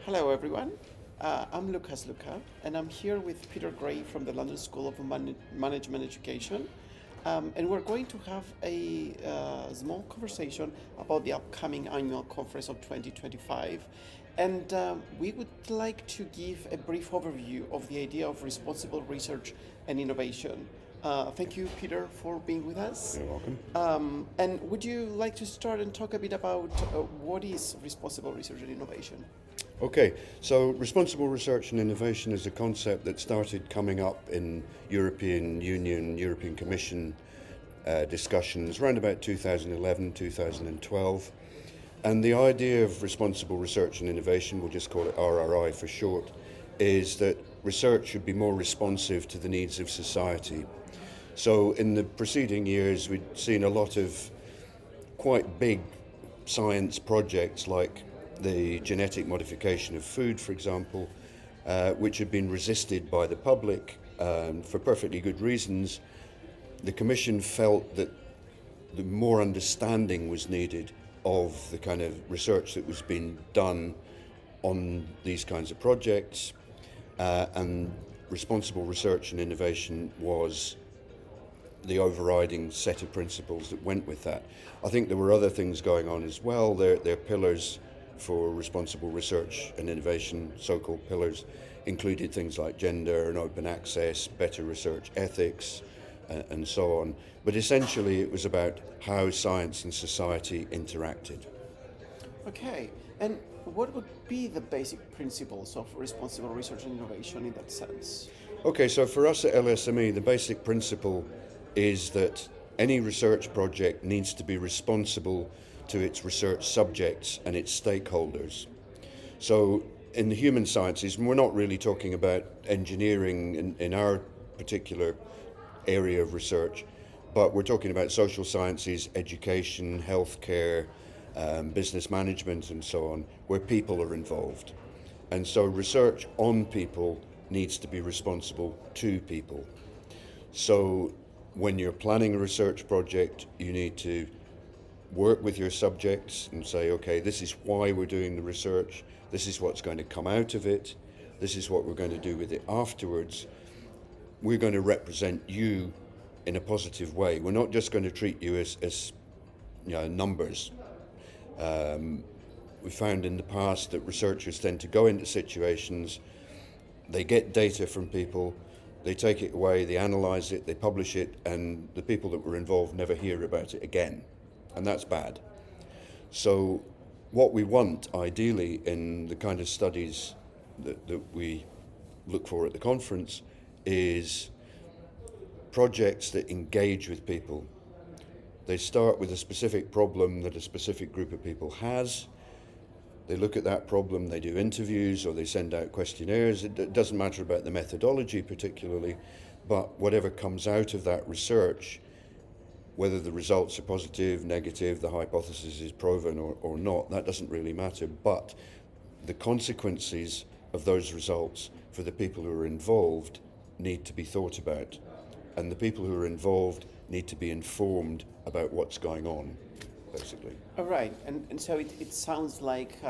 Hello, everyone. I'm Lucas Luca, and I'm here with Peter Gray from the London School of Management Education. And we're going to have a small conversation about the upcoming annual conference of 2025. And we would like to give a brief overview of the idea of responsible research and innovation. Thank you, Peter, for being with us. You're welcome. And would you like to start and talk a bit about what is responsible research and innovation? Okay, so responsible research and innovation is a concept that started coming up in European Union, European Commission discussions around about 2011, 2012. And the idea of responsible research and innovation, we'll just call it RRI for short, is that research should be more responsive to the needs of society. So in the preceding years, we'd seen a lot of quite big science projects like the genetic modification of food, for example, which had been resisted by the public for perfectly good reasons. The Commission felt that the more understanding was needed of the kind of research that was being done on these kinds of projects, and responsible research and innovation was the overriding set of principles that went with that. I think there were other things going on as well. They're pillars for responsible research and innovation. So-called pillars included things like gender and open access, better research ethics, and so on. But essentially it was about how science and society interacted. Okay, and what would be the basic principles of responsible research and innovation in that sense? Okay, so for us at LSME, the basic principle is that any research project needs to be responsible to its research subjects and its stakeholders. So in the human sciences, we're not really talking about engineering in our particular area of research, but we're talking about social sciences, education, healthcare, business management and so on, where people are involved. And so research on people needs to be responsible to people. So when you're planning a research project, you need to work with your subjects and say, okay, this is why we're doing the research, this is what's going to come out of it, this is what we're going to do with it afterwards. We're going to represent you in a positive way. We're not just going to treat you as numbers. We found in the past that researchers tend to go into situations, they get data from people, they take it away, they analyze it, they publish it, and the people that were involved never hear about it again. And that's bad. So what we want, ideally, in the kind of studies that we look for at the conference is projects that engage with people. They start with a specific problem that a specific group of people has. They look at that problem, they do interviews or they send out questionnaires. It doesn't matter about the methodology particularly, but whatever comes out of that research, whether the results are positive, negative, the hypothesis is proven or not, that doesn't really matter. But the consequences of those results for the people who are involved need to be thought about. And the people who are involved need to be informed about what's going on, basically. All right, and so it sounds like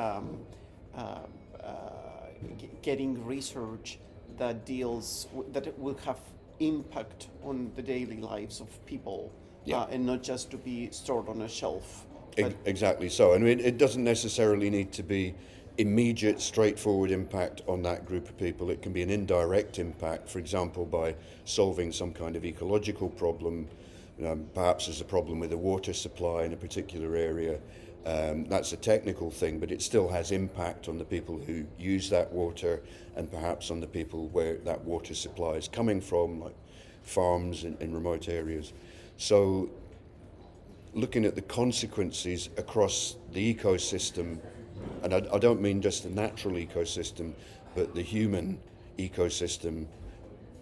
getting research that that will have impact on the daily lives of people. Yeah. And not just to be stored on a shelf. Exactly so. I mean, it doesn't necessarily need to be immediate, straightforward impact on that group of people. It can be an indirect impact, for example, by solving some kind of ecological problem. Perhaps there's a problem with the water supply in a particular area. That's a technical thing, but it still has impact on the people who use that water and perhaps on the people where that water supply is coming from, like farms in remote areas. So looking at the consequences across the ecosystem, and I don't mean just the natural ecosystem, but the human ecosystem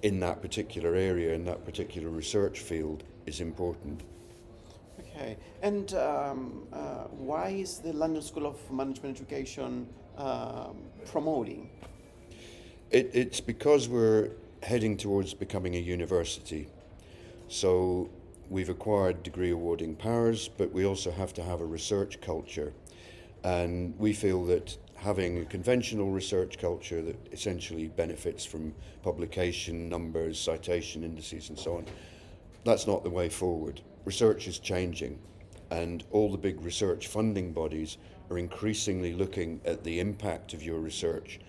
in that particular area, in that particular research field, is important. Okay, and why is the London School of Management Education promoting? It's because we're heading towards becoming a university. So we've acquired degree awarding powers, but we also have to have a research culture. And we feel that having a conventional research culture that essentially benefits from publication numbers, citation indices and so on. That's not the way forward. Research is changing, and all the big research funding bodies are increasingly looking at the impact of your research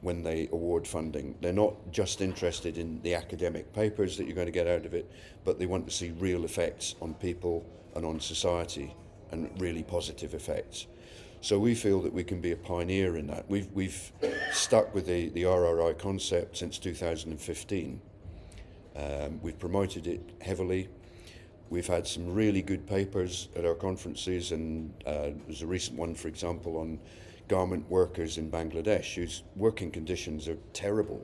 when they award funding. They're not just interested in the academic papers that you're going to get out of it, but they want to see real effects on people and on society, and really positive effects. So we feel that we can be a pioneer in that. We've stuck with the RRI concept since 2015. We've promoted it heavily. We've had some really good papers at our conferences, and there's a recent one, for example, on garment workers in Bangladesh whose working conditions are terrible,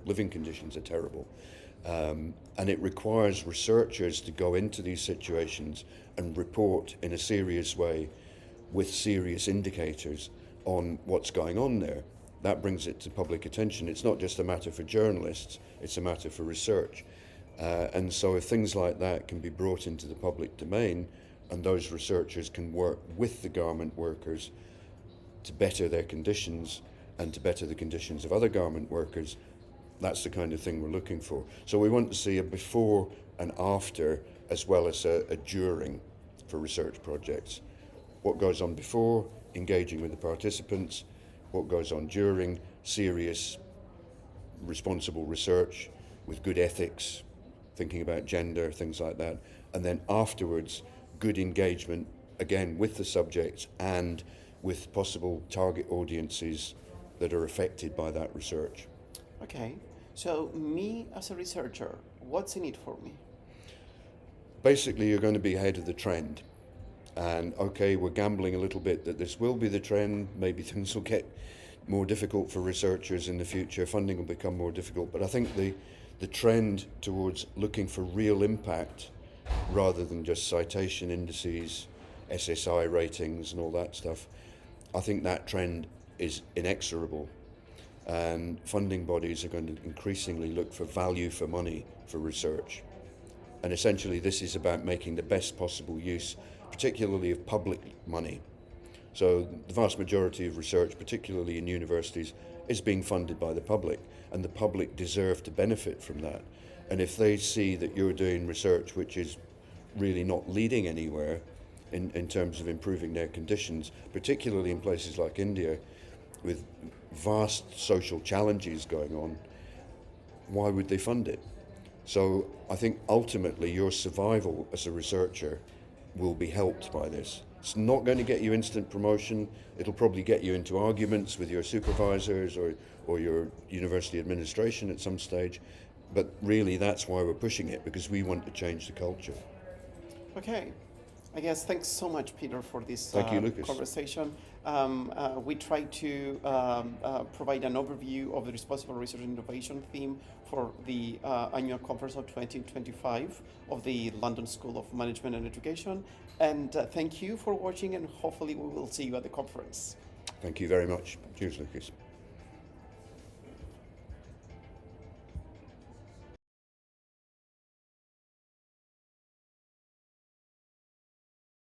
living conditions are terrible. And it requires researchers to go into these situations and report in a serious way with serious indicators on what's going on there. That brings it to public attention. It's not just a matter for journalists, it's a matter for research. And so if things like that can be brought into the public domain, and those researchers can work with the garment workers to better their conditions and to better the conditions of other garment workers, that's the kind of thing we're looking for. So we want to see a before and after, as well as a during for research projects. What goes on before, engaging with the participants. What goes on during, serious, responsible research with good ethics, thinking about gender, things like that. And then afterwards, good engagement, again, with the subjects and with possible target audiences that are affected by that research. Okay, so me as a researcher, what's in it for me? Basically, you're going to be ahead of the trend. And okay, we're gambling a little bit that this will be the trend. Maybe things will get more difficult for researchers in the future. Funding will become more difficult. But I think the trend towards looking for real impact rather than just citation indices, SSI ratings and all that stuff, I think that trend is inexorable. And funding bodies are going to increasingly look for value for money for research. And essentially this is about making the best possible use, particularly of public money. So the vast majority of research, particularly in universities, is being funded by the public, and the public deserve to benefit from that. And if they see that you're doing research which is really not leading anywhere in terms of improving their conditions, particularly in places like India, with vast social challenges going on, why would they fund it? So I think ultimately your survival as a researcher will be helped by this. It's not going to get you instant promotion. It'll probably get you into arguments with your supervisors or your university administration at some stage. But really that's why we're pushing it, because we want to change the culture. Okay. I guess thanks so much, Peter, for this Thank you, Lucas. conversation. We try to provide an overview of the Responsible Research and Innovation theme for the annual conference of 2025 of the London School of Management and Education. And thank you for watching, and hopefully we will see you at the conference. Thank you very much. Cheers, Lucas.